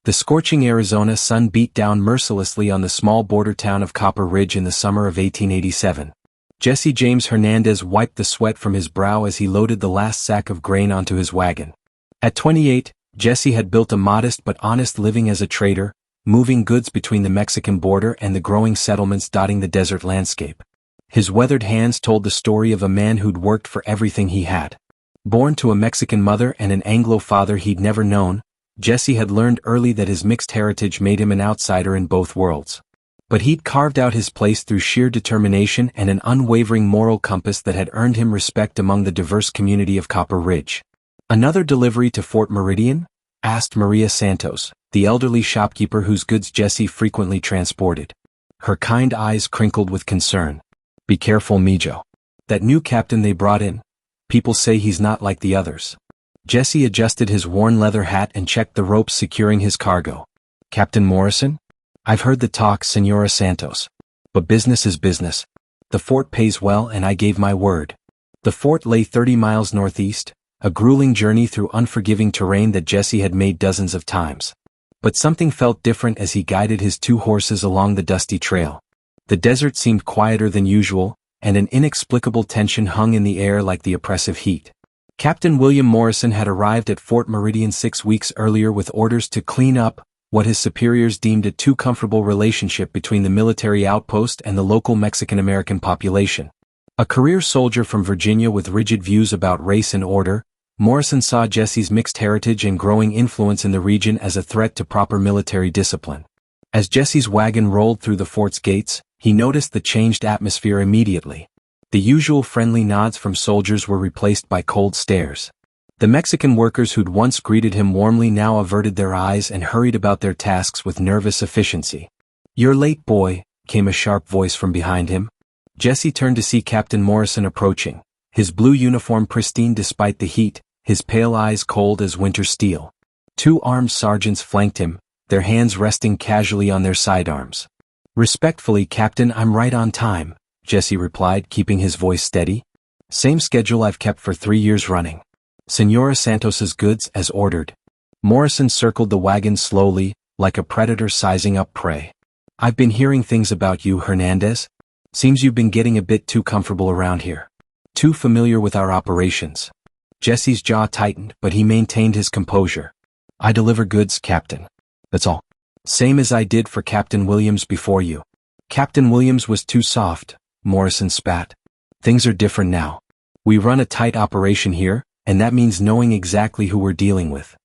The scorching Arizona sun beat down mercilessly on the small border town of Copper Ridge in the summer of 1887. Jesse James Hernandez wiped the sweat from his brow as he loaded the last sack of grain onto his wagon. At 28, Jesse had built a modest but honest living as a trader, moving goods between the Mexican border and the growing settlements dotting the desert landscape. His weathered hands told the story of a man who'd worked for everything he had. Born to a Mexican mother and an Anglo father he'd never known, Jesse had learned early that his mixed heritage made him an outsider in both worlds. But he'd carved out his place through sheer determination and an unwavering moral compass that had earned him respect among the diverse community of Copper Ridge. "Another delivery to Fort Meridian?" asked Maria Santos, the elderly shopkeeper whose goods Jesse frequently transported. Her kind eyes crinkled with concern. "Be careful, Mijo. That new captain they brought in, people say he's not like the others." Jesse adjusted his worn leather hat and checked the ropes securing his cargo. "Captain Morrison? I've heard the talk, Senora Santos. But business is business. The fort pays well and I gave my word." The fort lay 30 miles northeast, a grueling journey through unforgiving terrain that Jesse had made dozens of times. But something felt different as he guided his 2 horses along the dusty trail. The desert seemed quieter than usual, and an inexplicable tension hung in the air like the oppressive heat. Captain William Morrison had arrived at Fort Meridian 6 weeks earlier with orders to clean up what his superiors deemed a too comfortable relationship between the military outpost and the local Mexican-American population. A career soldier from Virginia with rigid views about race and order, Morrison saw Jesse's mixed heritage and growing influence in the region as a threat to proper military discipline. As Jesse's wagon rolled through the fort's gates, he noticed the changed atmosphere immediately. The usual friendly nods from soldiers were replaced by cold stares. The Mexican workers who'd once greeted him warmly now averted their eyes and hurried about their tasks with nervous efficiency. "You're late, boy," came a sharp voice from behind him. Jesse turned to see Captain Morrison approaching, his blue uniform pristine despite the heat, his pale eyes cold as winter steel. 2 armed sergeants flanked him, their hands resting casually on their sidearms. "Respectfully, Captain, I'm right on time," Jesse replied, keeping his voice steady. "Same schedule I've kept for 3 years running. Senora Santos's goods as ordered." Morrison circled the wagon slowly, like a predator sizing up prey. "I've been hearing things about you, Hernandez. Seems you've been getting a bit too comfortable around here. Too familiar with our operations." Jesse's jaw tightened, but he maintained his composure. "I deliver goods, Captain. That's all. Same as I did for Captain Williams before you." "Captain Williams was too soft," Morrison spat. "Things are different now. We run a tight operation here, and that means knowing exactly who we're dealing with."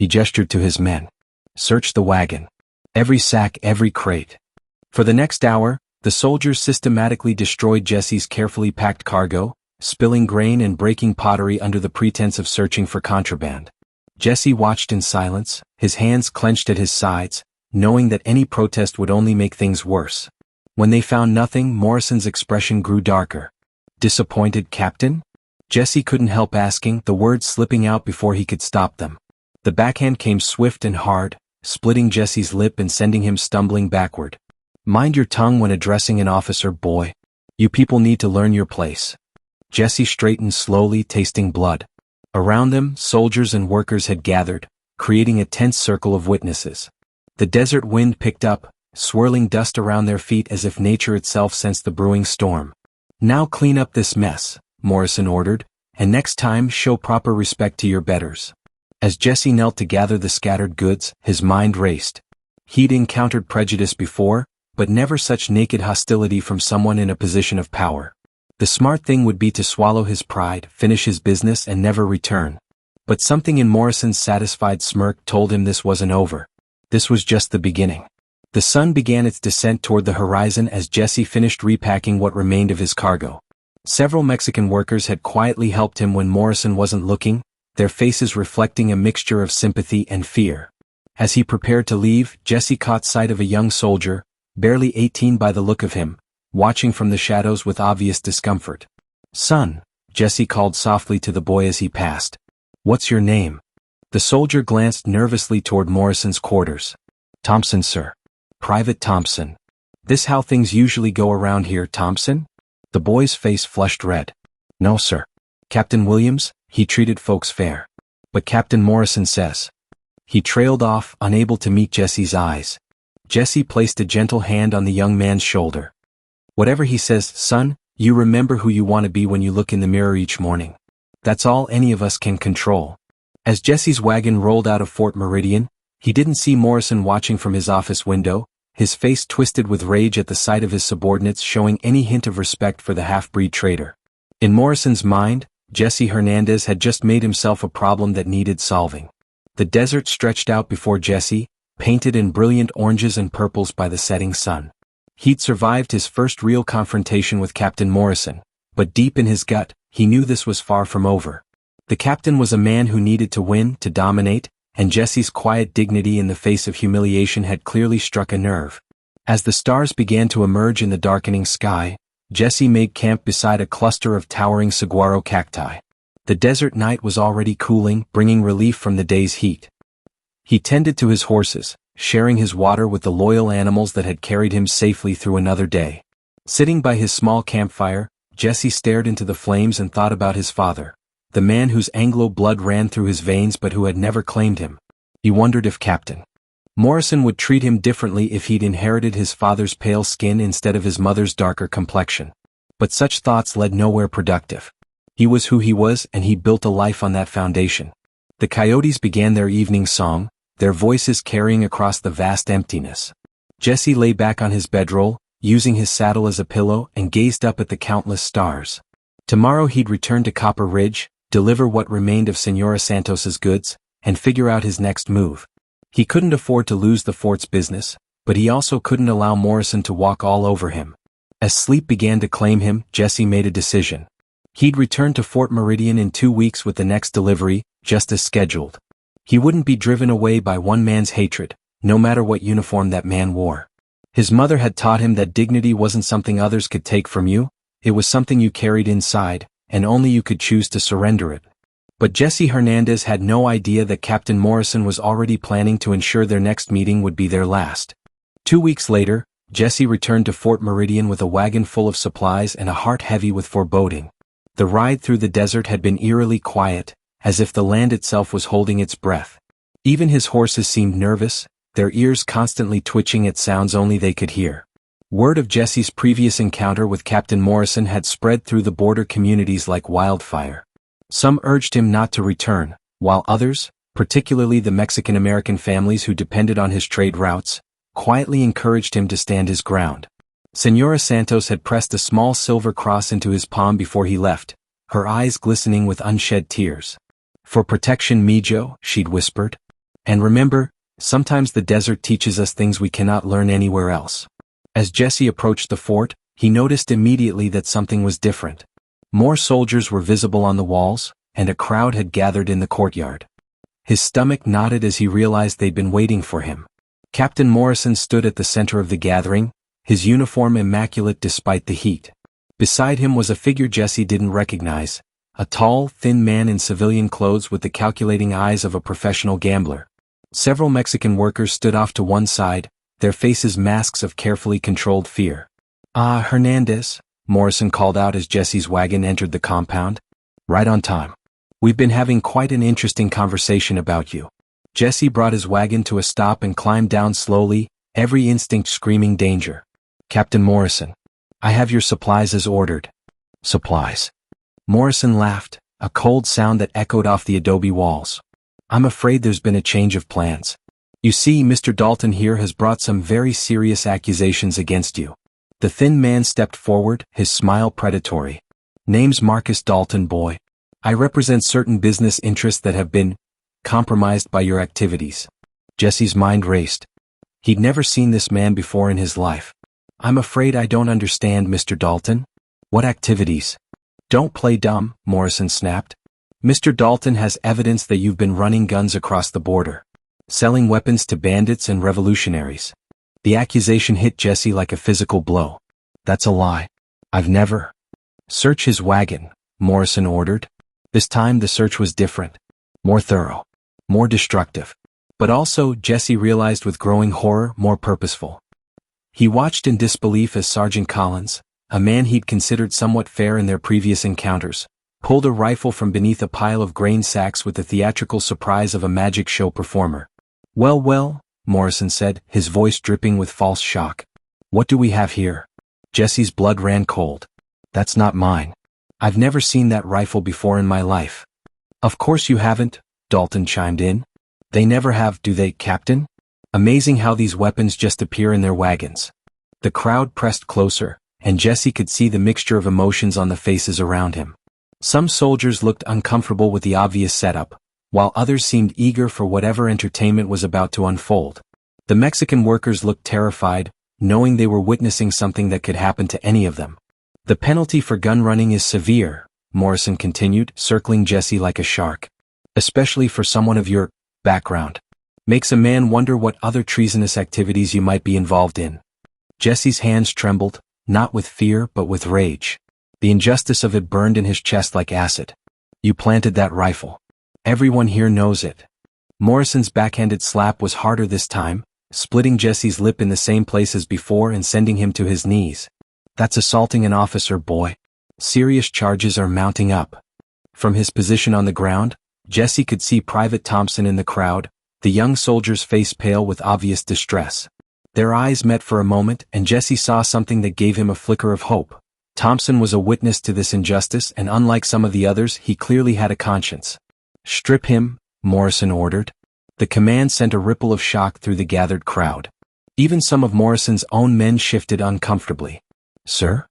He gestured to his men. "Search the wagon. Every sack, every crate." For the next hour, the soldiers systematically destroyed Jesse's carefully packed cargo, spilling grain and breaking pottery under the pretense of searching for contraband. Jesse watched in silence, his hands clenched at his sides, knowing that any protest would only make things worse. When they found nothing, Morrison's expression grew darker. "Disappointed, Captain?" Jesse couldn't help asking, the words slipping out before he could stop them. The backhand came swift and hard, splitting Jesse's lip and sending him stumbling backward. "Mind your tongue when addressing an officer, boy. You people need to learn your place." Jesse straightened slowly, tasting blood. Around them, soldiers and workers had gathered, creating a tense circle of witnesses. The desert wind picked up, swirling dust around their feet as if nature itself sensed the brewing storm. "Now clean up this mess," Morrison ordered, "and next time show proper respect to your betters." As Jesse knelt to gather the scattered goods, his mind raced. He'd encountered prejudice before, but never such naked hostility from someone in a position of power. The smart thing would be to swallow his pride, finish his business and never return. But something in Morrison's satisfied smirk told him this wasn't over. This was just the beginning. The sun began its descent toward the horizon as Jesse finished repacking what remained of his cargo. Several Mexican workers had quietly helped him when Morrison wasn't looking, their faces reflecting a mixture of sympathy and fear. As he prepared to leave, Jesse caught sight of a young soldier, barely 18 by the look of him, watching from the shadows with obvious discomfort. "Son," Jesse called softly to the boy as he passed. "What's your name?" The soldier glanced nervously toward Morrison's quarters. "Thompson, sir. Private Thompson. This how things usually go around here, Thompson?" The boy's face flushed red. "No, sir. Captain Williams, he treated folks fair. But Captain Morrison says." He trailed off, unable to meet Jesse's eyes. Jesse placed a gentle hand on the young man's shoulder. Whatever he says, son, you remember who you want to be when you look in the mirror each morning. That's all any of us can control. As Jesse's wagon rolled out of Fort Meridian, he didn't see Morrison watching from his office window, his face twisted with rage at the sight of his subordinates showing any hint of respect for the half-breed traitor. In Morrison's mind, Jesse Hernandez had just made himself a problem that needed solving. The desert stretched out before Jesse, painted in brilliant oranges and purples by the setting sun. He'd survived his first real confrontation with Captain Morrison, but deep in his gut, he knew this was far from over. The captain was a man who needed to win, to dominate, and Jesse's quiet dignity in the face of humiliation had clearly struck a nerve. As the stars began to emerge in the darkening sky, Jesse made camp beside a cluster of towering saguaro cacti. The desert night was already cooling, bringing relief from the day's heat. He tended to his horses, sharing his water with the loyal animals that had carried him safely through another day. Sitting by his small campfire, Jesse stared into the flames and thought about his father, the man whose Anglo blood ran through his veins but who had never claimed him. He wondered if Captain Morrison would treat him differently if he'd inherited his father's pale skin instead of his mother's darker complexion. But such thoughts led nowhere productive. He was who he was, and he built a life on that foundation. The coyotes began their evening song, their voices carrying across the vast emptiness. Jesse lay back on his bedroll, using his saddle as a pillow, and gazed up at the countless stars. Tomorrow he'd return to Copper Ridge, deliver what remained of Senora Santos's goods, and figure out his next move. He couldn't afford to lose the fort's business, but he also couldn't allow Morrison to walk all over him. As sleep began to claim him, Jesse made a decision. He'd return to Fort Meridian in 2 weeks with the next delivery, just as scheduled. He wouldn't be driven away by one man's hatred, no matter what uniform that man wore. His mother had taught him that dignity wasn't something others could take from you, it was something you carried inside, and only you could choose to surrender it. But Jesse Hernandez had no idea that Captain Morrison was already planning to ensure their next meeting would be their last. 2 weeks later, Jesse returned to Fort Meridian with a wagon full of supplies and a heart heavy with foreboding. The ride through the desert had been eerily quiet, as if the land itself was holding its breath. Even his horses seemed nervous, their ears constantly twitching at sounds only they could hear. Word of Jesse's previous encounter with Captain Morrison had spread through the border communities like wildfire. Some urged him not to return, while others, particularly the Mexican-American families who depended on his trade routes, quietly encouraged him to stand his ground. Senora Santos had pressed a small silver cross into his palm before he left, her eyes glistening with unshed tears. "For protection, Mijo," she'd whispered. "And remember, sometimes the desert teaches us things we cannot learn anywhere else." As Jesse approached the fort, he noticed immediately that something was different. More soldiers were visible on the walls, and a crowd had gathered in the courtyard. His stomach knotted as he realized they'd been waiting for him. Captain Morrison stood at the center of the gathering, his uniform immaculate despite the heat. Beside him was a figure Jesse didn't recognize, a tall, thin man in civilian clothes with the calculating eyes of a professional gambler. Several Mexican workers stood off to one side, their faces masks of carefully controlled fear. "Ah, Hernandez," Morrison called out as Jesse's wagon entered the compound. "Right on time. We've been having quite an interesting conversation about you." Jesse brought his wagon to a stop and climbed down slowly, every instinct screaming danger. "Captain Morrison, I have your supplies as ordered." "Supplies?" Morrison laughed, a cold sound that echoed off the adobe walls. "I'm afraid there's been a change of plans. You see, Mr. Dalton here has brought some very serious accusations against you." The thin man stepped forward, his smile predatory. "Name's Marcus Dalton, boy. I represent certain business interests that have been compromised by your activities." Jesse's mind raced. He'd never seen this man before in his life. "I'm afraid I don't understand, Mr. Dalton. What activities?" "Don't play dumb," Morrison snapped. "Mr. Dalton has evidence that you've been running guns across the border, selling weapons to bandits and revolutionaries." The accusation hit Jesse like a physical blow. "That's a lie. I've never." "Search his wagon," Morrison ordered. This time the search was different. More thorough. More destructive. But also, Jesse realized with growing horror, more purposeful. He watched in disbelief as Sergeant Collins, a man he'd considered somewhat fair in their previous encounters, pulled a rifle from beneath a pile of grain sacks with the theatrical surprise of a magic show performer. Well, well, Morrison said, his voice dripping with false shock. What do we have here? Jesse's blood ran cold. That's not mine. I've never seen that rifle before in my life. Of course you haven't, Dalton chimed in. They never have, do they, Captain? Amazing how these weapons just appear in their wagons. The crowd pressed closer, and Jesse could see the mixture of emotions on the faces around him. Some soldiers looked uncomfortable with the obvious setup, while others seemed eager for whatever entertainment was about to unfold. The Mexican workers looked terrified, knowing they were witnessing something that could happen to any of them. The penalty for gun running is severe, Morrison continued, circling Jesse like a shark. Especially for someone of your background. Makes a man wonder what other treasonous activities you might be involved in. Jesse's hands trembled, not with fear but with rage. The injustice of it burned in his chest like acid. You planted that rifle. Everyone here knows it. Morrison's backhanded slap was harder this time, splitting Jesse's lip in the same place as before and sending him to his knees. That's assaulting an officer, boy. Serious charges are mounting up. From his position on the ground, Jesse could see Private Thompson in the crowd, the young soldier's face pale with obvious distress. Their eyes met for a moment and Jesse saw something that gave him a flicker of hope. Thompson was a witness to this injustice and unlike some of the others, he clearly had a conscience. Strip him, Morrison ordered. The command sent a ripple of shock through the gathered crowd. Even some of Morrison's own men shifted uncomfortably. Sir?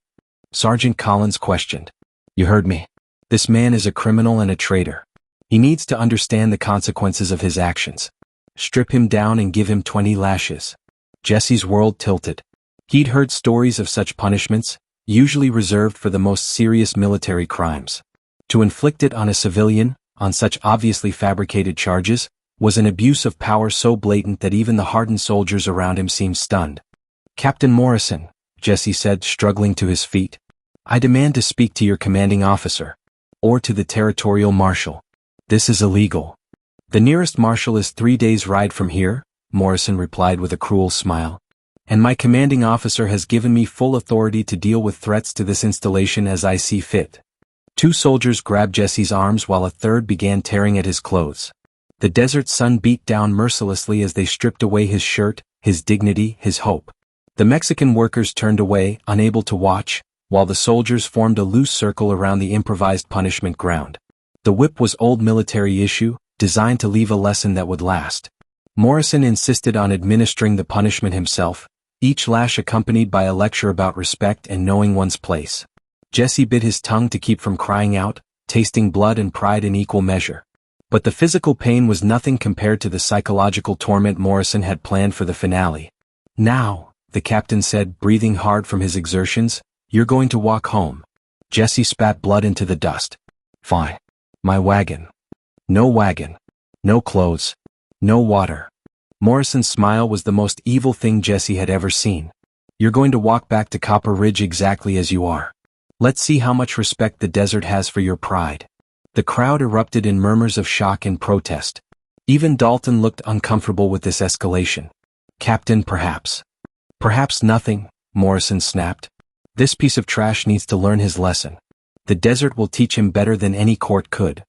Sergeant Collins questioned. You heard me. This man is a criminal and a traitor. He needs to understand the consequences of his actions. Strip him down and give him 20 lashes. Jesse's world tilted. He'd heard stories of such punishments, usually reserved for the most serious military crimes. To inflict it on a civilian, on such obviously fabricated charges, was an abuse of power so blatant that even the hardened soldiers around him seemed stunned. Captain Morrison, Jesse said, struggling to his feet. I demand to speak to your commanding officer. Or to the territorial marshal. This is illegal. The nearest marshal is 3 days' ride from here, Morrison replied with a cruel smile. And my commanding officer has given me full authority to deal with threats to this installation as I see fit. 2 soldiers grabbed Jesse's arms while a third began tearing at his clothes. The desert sun beat down mercilessly as they stripped away his shirt, his dignity, his hope. The Mexican workers turned away, unable to watch, while the soldiers formed a loose circle around the improvised punishment ground. The whip was old military issue, designed to leave a lesson that would last. Morrison insisted on administering the punishment himself, each lash accompanied by a lecture about respect and knowing one's place. Jesse bit his tongue to keep from crying out, tasting blood and pride in equal measure. But the physical pain was nothing compared to the psychological torment Morrison had planned for the finale. Now, the captain said, breathing hard from his exertions, you're going to walk home. Jesse spat blood into the dust. Fine. My wagon. No wagon. No clothes. No water. Morrison's smile was the most evil thing Jesse had ever seen. You're going to walk back to Copper Ridge exactly as you are. Let's see how much respect the desert has for your pride. The crowd erupted in murmurs of shock and protest. Even Dalton looked uncomfortable with this escalation. Captain, perhaps. Perhaps nothing, Morrison snapped. This piece of trash needs to learn his lesson. The desert will teach him better than any court could.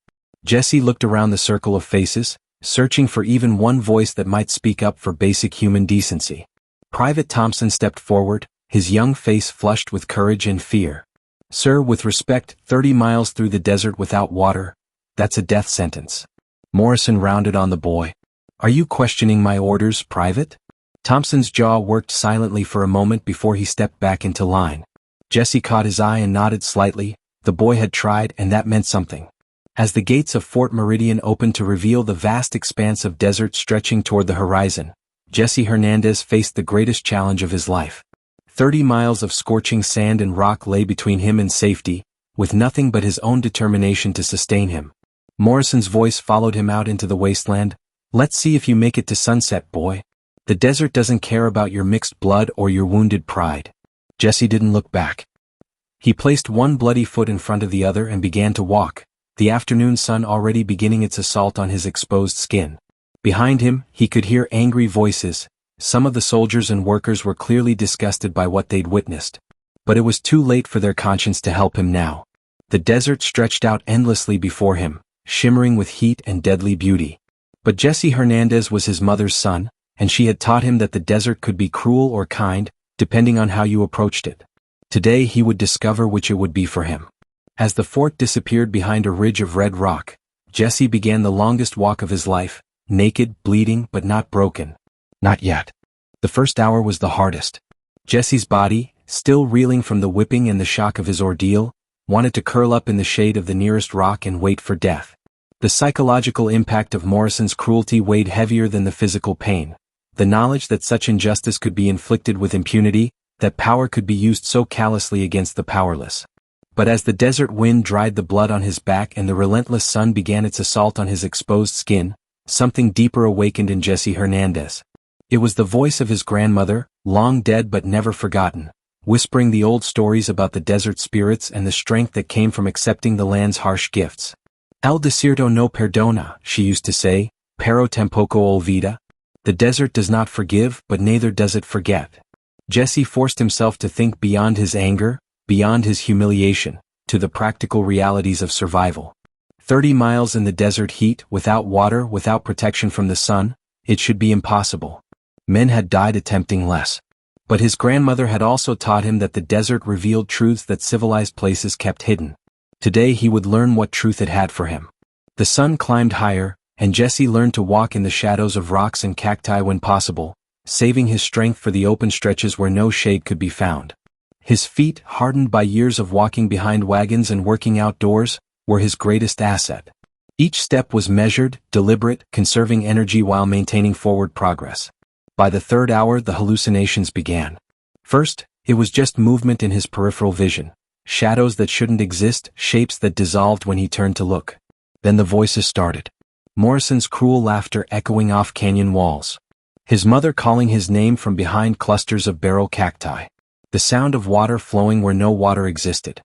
Jesse looked around the circle of faces, searching for even one voice that might speak up for basic human decency. Private Thompson stepped forward, his young face flushed with courage and fear. Sir, with respect, 30 miles through the desert without water, that's a death sentence. Morrison rounded on the boy. Are you questioning my orders, Private? Thompson's jaw worked silently for a moment before he stepped back into line. Jesse caught his eye and nodded slightly. The boy had tried, and that meant something. As the gates of Fort Meridian opened to reveal the vast expanse of desert stretching toward the horizon, Jesse Hernandez faced the greatest challenge of his life. 30 miles of scorching sand and rock lay between him and safety, with nothing but his own determination to sustain him. Morrison's voice followed him out into the wasteland. Let's see if you make it to sunset, boy. The desert doesn't care about your mixed blood or your wounded pride. Jesse didn't look back. He placed one bloody foot in front of the other and began to walk, the afternoon sun already beginning its assault on his exposed skin. Behind him, he could hear angry voices. Some of the soldiers and workers were clearly disgusted by what they'd witnessed. But it was too late for their conscience to help him now. The desert stretched out endlessly before him, shimmering with heat and deadly beauty. But Jesse Hernandez was his mother's son, and she had taught him that the desert could be cruel or kind, depending on how you approached it. Today he would discover which it would be for him. As the fort disappeared behind a ridge of red rock, Jesse began the longest walk of his life, naked, bleeding, but not broken. Not yet. The first hour was the hardest. Jesse's body, still reeling from the whipping and the shock of his ordeal, wanted to curl up in the shade of the nearest rock and wait for death. The psychological impact of Morrison's cruelty weighed heavier than the physical pain. The knowledge that such injustice could be inflicted with impunity, that power could be used so callously against the powerless. But as the desert wind dried the blood on his back and the relentless sun began its assault on his exposed skin, something deeper awakened in Jesse Hernandez. It was the voice of his grandmother, long dead but never forgotten, whispering the old stories about the desert spirits and the strength that came from accepting the land's harsh gifts. El desierto no perdona, she used to say, pero tampoco olvida. The desert does not forgive, but neither does it forget. Jesse forced himself to think beyond his anger, beyond his humiliation, to the practical realities of survival. 30 miles in the desert heat, without water, without protection from the sun, it should be impossible. Men had died attempting less. But his grandmother had also taught him that the desert revealed truths that civilized places kept hidden. Today he would learn what truth it had for him. The sun climbed higher, and Jesse learned to walk in the shadows of rocks and cacti when possible, saving his strength for the open stretches where no shade could be found. His feet, hardened by years of walking behind wagons and working outdoors, were his greatest asset. Each step was measured, deliberate, conserving energy while maintaining forward progress. By the third hour the hallucinations began. First, it was just movement in his peripheral vision. Shadows that shouldn't exist, shapes that dissolved when he turned to look. Then the voices started. Morrison's cruel laughter echoing off canyon walls. His mother calling his name from behind clusters of beryl cacti. The sound of water flowing where no water existed.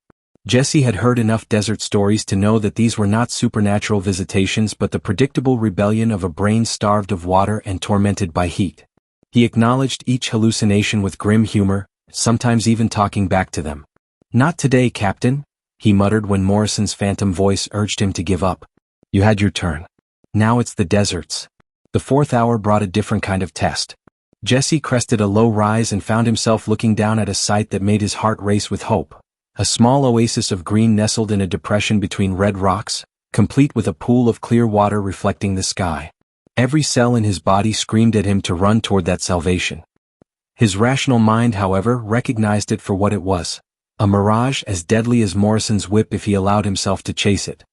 Jesse had heard enough desert stories to know that these were not supernatural visitations but the predictable rebellion of a brain starved of water and tormented by heat. He acknowledged each hallucination with grim humor, sometimes even talking back to them. "Not today, Captain," he muttered when Morrison's phantom voice urged him to give up. "You had your turn. Now it's the deserts." The fourth hour brought a different kind of test. Jesse crested a low rise and found himself looking down at a sight that made his heart race with hope. A small oasis of green nestled in a depression between red rocks, complete with a pool of clear water reflecting the sky. Every cell in his body screamed at him to run toward that salvation. His rational mind, however, recognized it for what it was. A mirage as deadly as Morrison's whip if he allowed himself to chase it.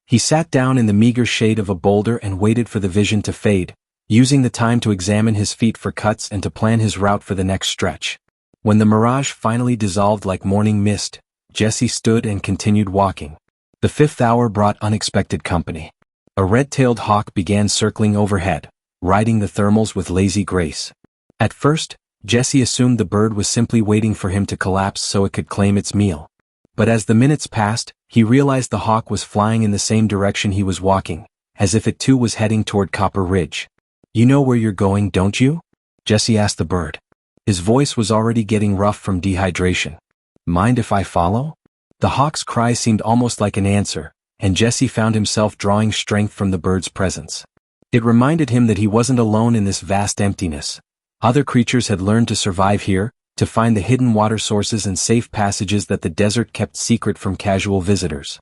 He sat down in the meager shade of a boulder and waited for the vision to fade, using the time to examine his feet for cuts and to plan his route for the next stretch. When the mirage finally dissolved like morning mist, Jesse stood and continued walking. The fifth hour brought unexpected company. A red-tailed hawk began circling overhead, riding the thermals with lazy grace. At first, Jesse assumed the bird was simply waiting for him to collapse so it could claim its meal. But as the minutes passed, he realized the hawk was flying in the same direction he was walking, as if it too was heading toward Copper Ridge. "You know where you're going, don't you?" Jesse asked the bird. His voice was already getting rough from dehydration. "Mind if I follow?" The hawk's cry seemed almost like an answer, and Jesse found himself drawing strength from the bird's presence. It reminded him that he wasn't alone in this vast emptiness. Other creatures had learned to survive here, to find the hidden water sources and safe passages that the desert kept secret from casual visitors.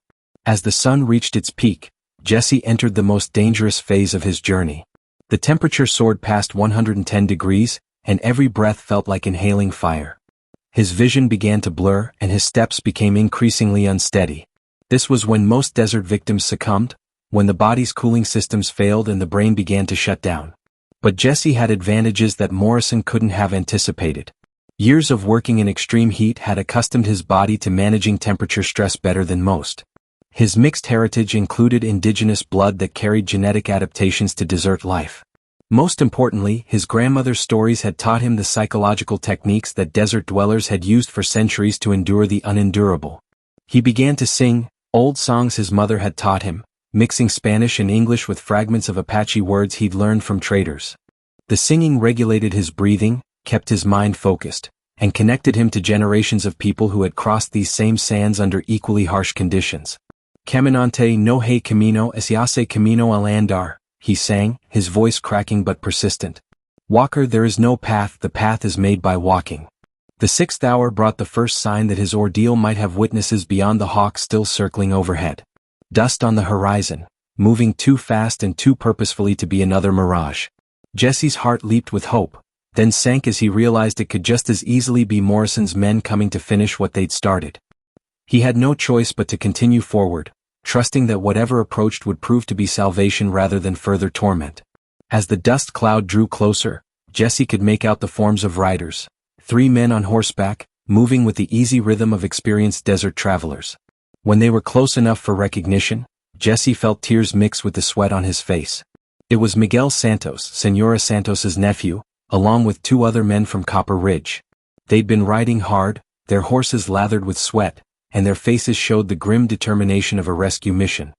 As the sun reached its peak, Jesse entered the most dangerous phase of his journey. The temperature soared past 110 degrees, and every breath felt like inhaling fire. His vision began to blur, and his steps became increasingly unsteady. This was when most desert victims succumbed, when the body's cooling systems failed and the brain began to shut down. But Jesse had advantages that Morrison couldn't have anticipated. Years of working in extreme heat had accustomed his body to managing temperature stress better than most. His mixed heritage included indigenous blood that carried genetic adaptations to desert life. Most importantly, his grandmother's stories had taught him the psychological techniques that desert dwellers had used for centuries to endure the unendurable. He began to sing old songs his mother had taught him, mixing Spanish and English with fragments of Apache words he'd learned from traders. The singing regulated his breathing, kept his mind focused, and connected him to generations of people who had crossed these same sands under equally harsh conditions. "Caminante no hay camino es ese camino al andar," he sang, his voice cracking but persistent. "Walker, there is no path, the path is made by walking." The 6th hour brought the first sign that his ordeal might have witnesses beyond the hawk still circling overhead. Dust on the horizon, moving too fast and too purposefully to be another mirage. Jesse's heart leaped with hope, then sank as he realized it could just as easily be Morrison's men coming to finish what they'd started. He had no choice but to continue forward, trusting that whatever approached would prove to be salvation rather than further torment. As the dust cloud drew closer, Jesse could make out the forms of riders, 3 men on horseback, moving with the easy rhythm of experienced desert travelers. When they were close enough for recognition, Jesse felt tears mix with the sweat on his face. It was Miguel Santos, Senora Santos's nephew, along with 2 other men from Copper Ridge. They'd been riding hard, their horses lathered with sweat, and their faces showed the grim determination of a rescue mission.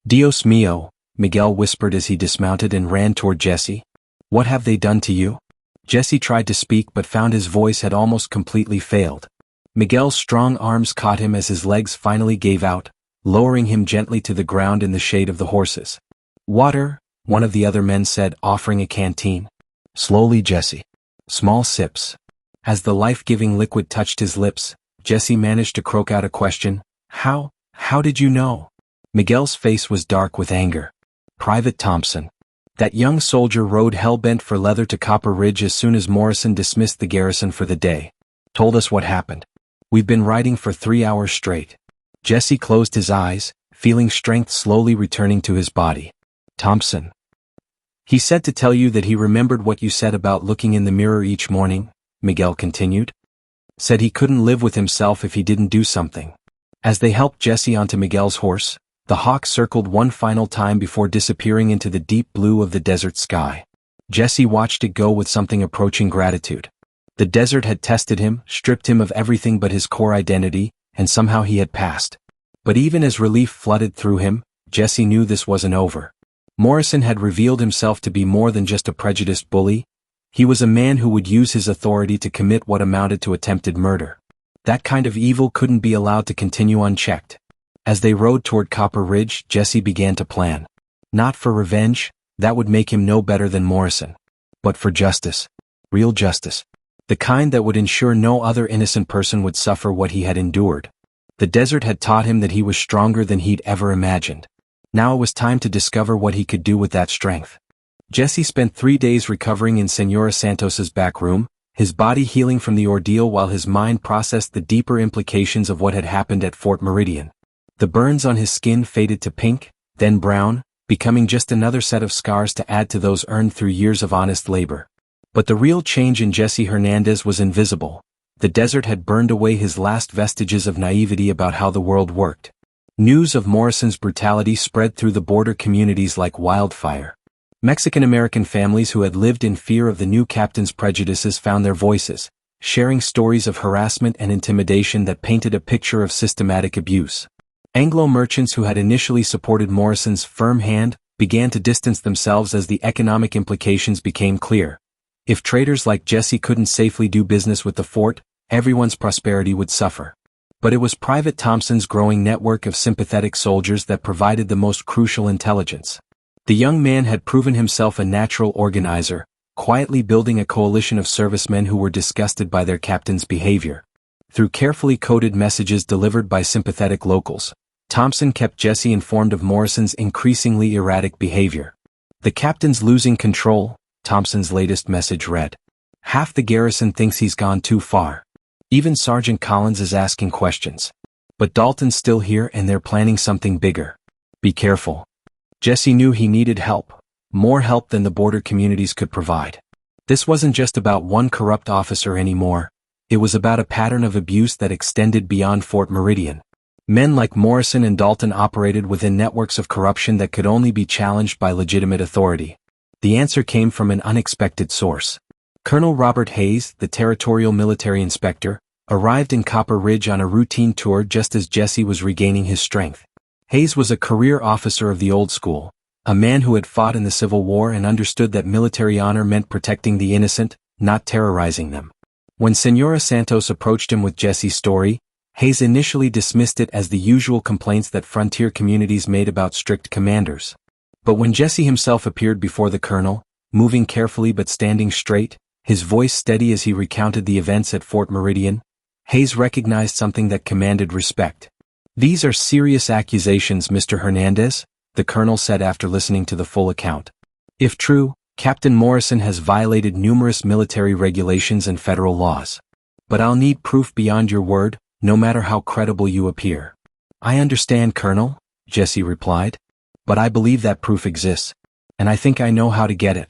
"Dios mío," Miguel whispered as he dismounted and ran toward Jesse. "What have they done to you?" Jesse tried to speak but found his voice had almost completely failed. Miguel's strong arms caught him as his legs finally gave out, lowering him gently to the ground in the shade of the horses. "Water," one of the other men said, offering a canteen. "Slowly, Jesse. Small sips." As the life-giving liquid touched his lips, Jesse managed to croak out a question. How did you know?" Miguel's face was dark with anger. "Private Thompson. That young soldier rode hell-bent for leather to Copper Ridge as soon as Morrison dismissed the garrison for the day. Told us what happened. We've been riding for 3 hours straight." Jesse closed his eyes, feeling strength slowly returning to his body. "Thompson. He said to tell you that he remembered what you said about looking in the mirror each morning," Miguel continued. "Said he couldn't live with himself if he didn't do something." As they helped Jesse onto Miguel's horse, the hawk circled one final time before disappearing into the deep blue of the desert sky. Jesse watched it go with something approaching gratitude. The desert had tested him, stripped him of everything but his core identity, and somehow he had passed. But even as relief flooded through him, Jesse knew this wasn't over. Morrison had revealed himself to be more than just a prejudiced bully. He was a man who would use his authority to commit what amounted to attempted murder. That kind of evil couldn't be allowed to continue unchecked. As they rode toward Copper Ridge, Jesse began to plan. Not for revenge, that would make him no better than Morrison. But for justice. Real justice. The kind that would ensure no other innocent person would suffer what he had endured. The desert had taught him that he was stronger than he'd ever imagined. Now it was time to discover what he could do with that strength. Jesse spent 3 days recovering in Senora Santos's back room, his body healing from the ordeal while his mind processed the deeper implications of what had happened at Fort Meridian. The burns on his skin faded to pink, then brown, becoming just another set of scars to add to those earned through years of honest labor. But the real change in Jesse Hernandez was invisible. The desert had burned away his last vestiges of naivety about how the world worked. News of Morrison's brutality spread through the border communities like wildfire. Mexican-American families who had lived in fear of the new captain's prejudices found their voices, sharing stories of harassment and intimidation that painted a picture of systematic abuse. Anglo merchants who had initially supported Morrison's firm hand began to distance themselves as the economic implications became clear. If traders like Jesse couldn't safely do business with the fort, everyone's prosperity would suffer. But it was Private Thompson's growing network of sympathetic soldiers that provided the most crucial intelligence. The young man had proven himself a natural organizer, quietly building a coalition of servicemen who were disgusted by their captain's behavior. Through carefully coded messages delivered by sympathetic locals, Thompson kept Jesse informed of Morrison's increasingly erratic behavior. "The captain's losing control," Thompson's latest message read. "Half the garrison thinks he's gone too far. Even Sergeant Collins is asking questions. But Dalton's still here and they're planning something bigger. Be careful." Jesse knew he needed help, more help than the border communities could provide. This wasn't just about one corrupt officer anymore. It was about a pattern of abuse that extended beyond Fort Meridian. Men like Morrison and Dalton operated within networks of corruption that could only be challenged by legitimate authority. The answer came from an unexpected source. Colonel Robert Hayes, the territorial military inspector, arrived in Copper Ridge on a routine tour just as Jesse was regaining his strength. Hayes was a career officer of the old school, a man who had fought in the Civil War and understood that military honor meant protecting the innocent, not terrorizing them. When Senora Santos approached him with Jesse's story, Hayes initially dismissed it as the usual complaints that frontier communities made about strict commanders. But when Jesse himself appeared before the colonel, moving carefully but standing straight, his voice steady as he recounted the events at Fort Meridian, Hayes recognized something that commanded respect. "These are serious accusations, Mr. Hernandez," the colonel said after listening to the full account. "If true, Captain Morrison has violated numerous military regulations and federal laws. But I'll need proof beyond your word, no matter how credible you appear." "I understand, Colonel," Jesse replied. "But I believe that proof exists. And I think I know how to get it."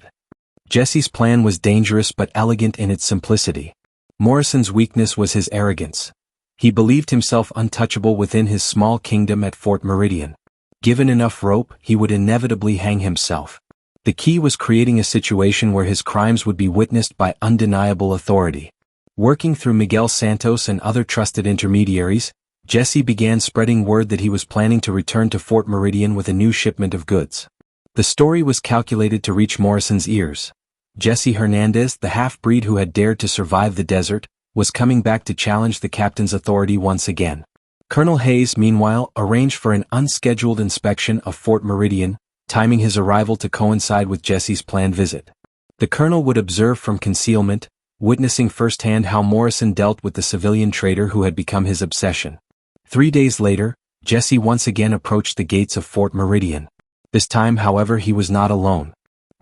Jesse's plan was dangerous but elegant in its simplicity. Morrison's weakness was his arrogance. He believed himself untouchable within his small kingdom at Fort Meridian. Given enough rope, he would inevitably hang himself. The key was creating a situation where his crimes would be witnessed by undeniable authority. Working through Miguel Santos and other trusted intermediaries, Jesse began spreading word that he was planning to return to Fort Meridian with a new shipment of goods. The story was calculated to reach Morrison's ears. Jesse Hernandez, the half-breed who had dared to survive the desert, was coming back to challenge the captain's authority once again. Colonel Hayes, meanwhile, arranged for an unscheduled inspection of Fort Meridian, timing his arrival to coincide with Jesse's planned visit. The colonel would observe from concealment, witnessing firsthand how Morrison dealt with the civilian traitor who had become his obsession. 3 days later, Jesse once again approached the gates of Fort Meridian. This time, however, he was not alone.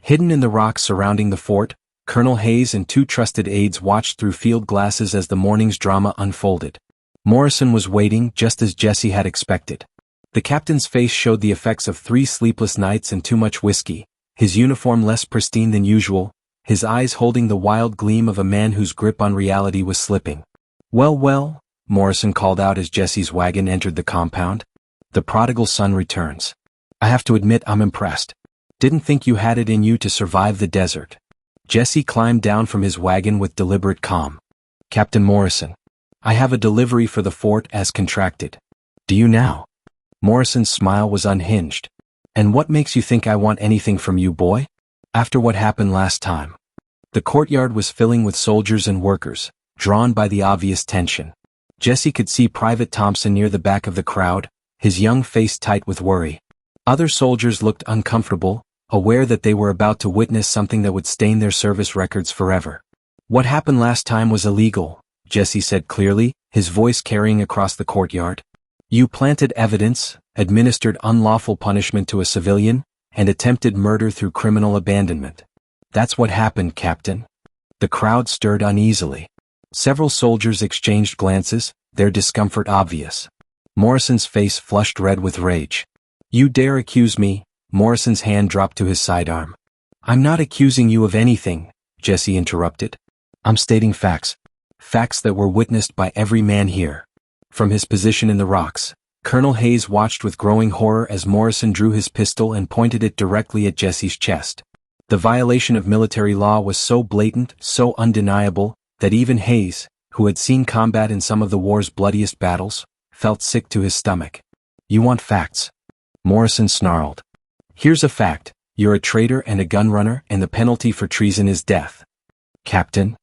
Hidden in the rocks surrounding the fort, Colonel Hayes and 2 trusted aides watched through field glasses as the morning's drama unfolded. Morrison was waiting just as Jesse had expected. The captain's face showed the effects of 3 sleepless nights and too much whiskey, his uniform less pristine than usual, his eyes holding the wild gleam of a man whose grip on reality was slipping. "Well, well," Morrison called out as Jesse's wagon entered the compound. "The prodigal son returns. I have to admit I'm impressed. Didn't think you had it in you to survive the desert." Jesse climbed down from his wagon with deliberate calm. "Captain Morrison, I have a delivery for the fort as contracted." "Do you now?" Morrison's smile was unhinged. "And what makes you think I want anything from you, boy? After what happened last time." The courtyard was filling with soldiers and workers, drawn by the obvious tension. Jesse could see Private Thompson near the back of the crowd, his young face tight with worry. Other soldiers looked uncomfortable, aware that they were about to witness something that would stain their service records forever. "What happened last time was illegal," Jesse said clearly, his voice carrying across the courtyard. "You planted evidence, administered unlawful punishment to a civilian, and attempted murder through criminal abandonment. That's what happened, Captain." The crowd stirred uneasily. Several soldiers exchanged glances, their discomfort obvious. Morrison's face flushed red with rage. "You dare accuse me?" Morrison's hand dropped to his sidearm. "I'm not accusing you of anything," Jesse interrupted. "I'm stating facts. Facts that were witnessed by every man here." From his position in the rocks, Colonel Hayes watched with growing horror as Morrison drew his pistol and pointed it directly at Jesse's chest. The violation of military law was so blatant, so undeniable, that even Hayes, who had seen combat in some of the war's bloodiest battles, felt sick to his stomach. "You want facts?" Morrison snarled. "Here's a fact. You're a traitor and a gun runner, and the penalty for treason is death." "Captain?"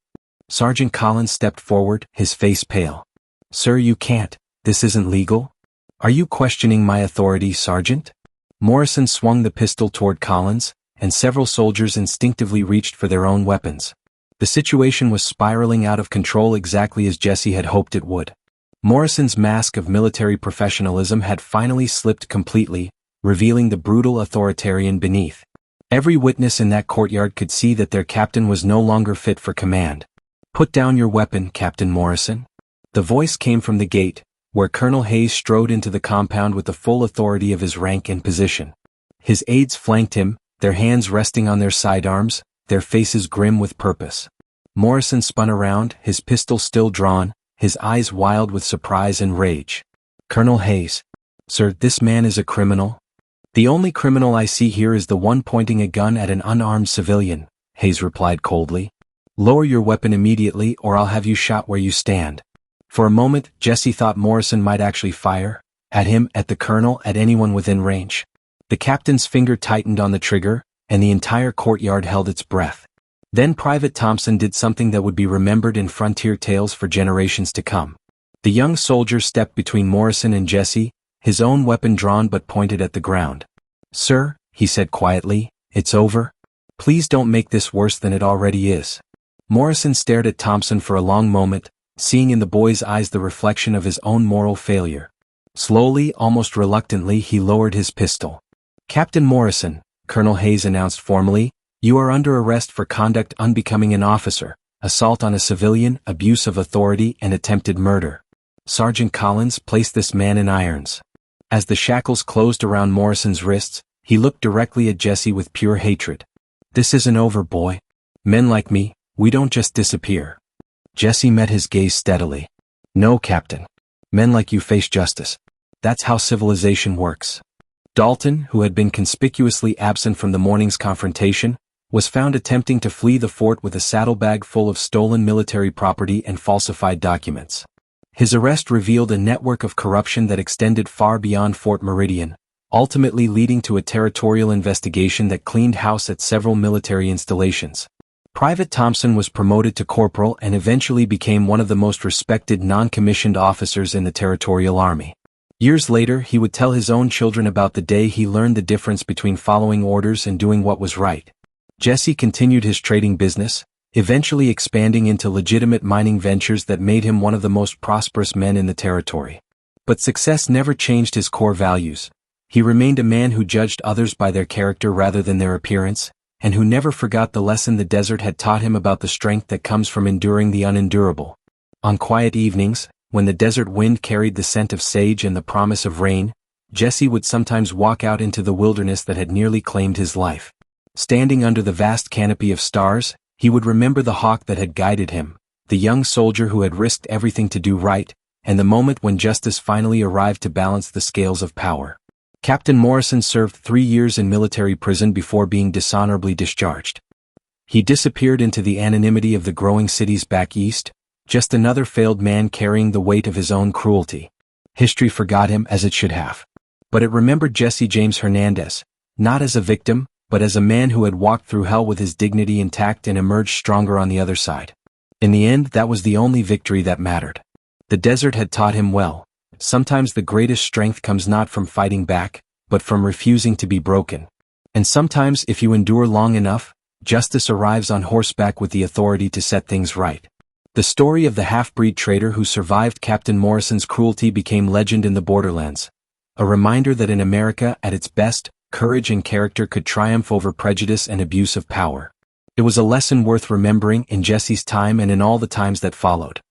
Sergeant Collins stepped forward, his face pale. "Sir, you can't. This isn't legal." "Are you questioning my authority, Sergeant?" Morrison swung the pistol toward Collins, and several soldiers instinctively reached for their own weapons. The situation was spiraling out of control exactly as Jesse had hoped it would. Morrison's mask of military professionalism had finally slipped completely, revealing the brutal authoritarian beneath. Every witness in that courtyard could see that their captain was no longer fit for command. "Put down your weapon, Captain Morrison." The voice came from the gate, where Colonel Hayes strode into the compound with the full authority of his rank and position. His aides flanked him, their hands resting on their sidearms, their faces grim with purpose. Morrison spun around, his pistol still drawn, his eyes wild with surprise and rage. "Colonel Hayes. Sir, this man is a criminal." "The only criminal I see here is the one pointing a gun at an unarmed civilian," Hayes replied coldly. "Lower your weapon immediately or I'll have you shot where you stand." For a moment, Jesse thought Morrison might actually fire, at him, at the colonel, at anyone within range. The captain's finger tightened on the trigger, and the entire courtyard held its breath. Then Private Thompson did something that would be remembered in frontier tales for generations to come. The young soldier stepped between Morrison and Jesse, his own weapon drawn but pointed at the ground. "Sir, he said quietly, "It's over? Please don't make this worse than it already is." Morrison stared at Thompson for a long moment, seeing in the boy's eyes the reflection of his own moral failure. Slowly, almost reluctantly, he lowered his pistol. "Captain Morrison," Colonel Hayes announced formally, "you are under arrest for conduct unbecoming an officer, assault on a civilian, abuse of authority, and attempted murder. Sergeant Collins, place this man in irons." As the shackles closed around Morrison's wrists, he looked directly at Jesse with pure hatred. "This isn't over, boy. Men like me, we don't just disappear." Jesse met his gaze steadily. "No, Captain. Men like you face justice. That's how civilization works." Dalton, who had been conspicuously absent from the morning's confrontation, was found attempting to flee the fort with a saddlebag full of stolen military property and falsified documents. His arrest revealed a network of corruption that extended far beyond Fort Meridian, ultimately leading to a territorial investigation that cleaned house at several military installations. Private Thompson was promoted to corporal and eventually became one of the most respected non-commissioned officers in the Territorial Army. Years later, he would tell his own children about the day he learned the difference between following orders and doing what was right. Jesse continued his trading business, eventually expanding into legitimate mining ventures that made him one of the most prosperous men in the territory. But success never changed his core values. He remained a man who judged others by their character rather than their appearance, and who never forgot the lesson the desert had taught him about the strength that comes from enduring the unendurable. On quiet evenings, when the desert wind carried the scent of sage and the promise of rain, Jesse would sometimes walk out into the wilderness that had nearly claimed his life. Standing under the vast canopy of stars, he would remember the hawk that had guided him, the young soldier who had risked everything to do right, and the moment when justice finally arrived to balance the scales of power. Captain Morrison served 3 years in military prison before being dishonorably discharged. He disappeared into the anonymity of the growing cities back east, just another failed man carrying the weight of his own cruelty. History forgot him as it should have. But it remembered Jesse James Hernandez, not as a victim, but as a man who had walked through hell with his dignity intact and emerged stronger on the other side. In the end, that was the only victory that mattered. The desert had taught him well. Sometimes the greatest strength comes not from fighting back, but from refusing to be broken. And sometimes, if you endure long enough, justice arrives on horseback with the authority to set things right. The story of the half-breed trader who survived Captain Morrison's cruelty became legend in the borderlands. A reminder that in America, at its best, courage and character could triumph over prejudice and abuse of power. It was a lesson worth remembering in Jesse's time and in all the times that followed.